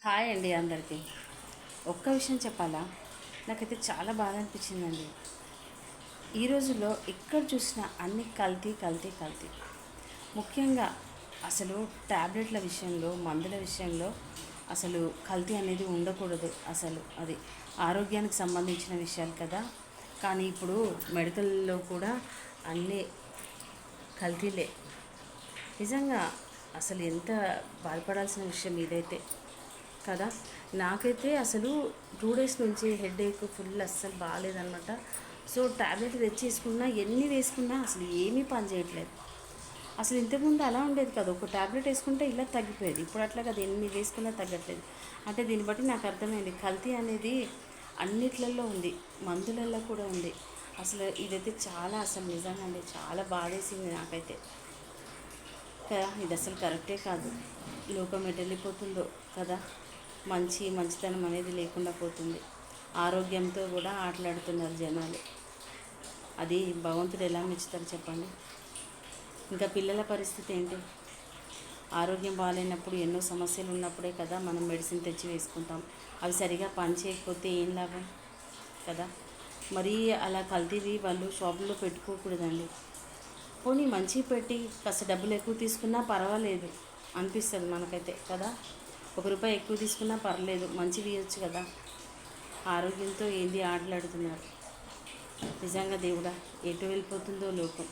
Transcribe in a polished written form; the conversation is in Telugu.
హాయ్ అండి అందరికీ. ఒక్క విషయం చెప్పాలా, నాకైతే చాలా బాధ అనిపించిందండి. ఈ రోజుల్లో ఎక్కడ చూసినా అన్ని కల్తీ కల్తీ కల్తీ. ముఖ్యంగా అసలు ట్యాబ్లెట్ల విషయంలో, మందుల విషయంలో అసలు కల్తీ అనేది ఉండకూడదు. అసలు అది ఆరోగ్యానికి సంబంధించిన విషయాలు కదా. కానీ ఇప్పుడు మెడికల్లో కూడా అన్నీ కల్తీలే. నిజంగా అసలు ఎంత బాధపడాల్సిన విషయం ఇదైతే కదా. నాకైతే అసలు 2 డేస్ నుంచి హెడేక్ ఫుల్ అస్సలు బాగాలేదనమాట. సో ట్యాబ్లెట్ తెచ్చేసుకున్నా, ఎన్ని వేసుకున్నా అసలు ఏమీ పని చేయట్లేదు. అసలు ఇంతకుముందు అలా ఉండేది కదా, ఒక ట్యాబ్లెట్ వేసుకుంటే ఇలా తగ్గిపోయేది. ఇప్పుడు అట్లా కదా, ఎన్ని వేసుకున్నా తగ్గట్లేదు. అంటే దీన్ని బట్టి నాకు అర్థమైంది, కల్తీ అనేది అన్నిట్లలో ఉంది, మందులలో కూడా ఉంది. అసలు ఇదైతే చాలా అసలు నిజంగా అండి చాలా బాధేసింది నాకైతే కదా. ఇది అసలు కరెక్టే కాదు. లోకం ఎటు వెళ్ళిపోతుందో కదా. మంచితనం అనేది లేకుండా పోతుంది. ఆరోగ్యంతో కూడా ఆటలాడుతున్నారు జనాలు. అది భగవంతుడు ఎలా మెచ్చుతారు చెప్పండి. ఇంకా పిల్లల పరిస్థితి ఏంటి? ఆరోగ్యం బాగాలేనప్పుడు, ఎన్నో సమస్యలు ఉన్నప్పుడే కదా మనం మెడిసిన్ తెచ్చి వేసుకుంటాం. అవి సరిగా పని చేయకపోతే ఏం లాభం కదా. మరీ అలా కల్తీవి వాళ్ళు షాపుల్లో పెట్టుకోకూడదండి. పోనీ మంచి పెట్టి కాస్త డబ్బులు ఎక్కువ తీసుకున్నా పర్వాలేదు అనిపిస్తుంది మనకైతే కదా. ₹1 ఎక్కువ తీసుకున్నా పర్లేదు, మంచివి ఇవ్వచ్చు కదా. ఆరోగ్యంతో ఏంది ఆటలాడుతున్నారు. నిజంగా దేవుడా, ఎటు వెళ్ళిపోతుందో లోకం.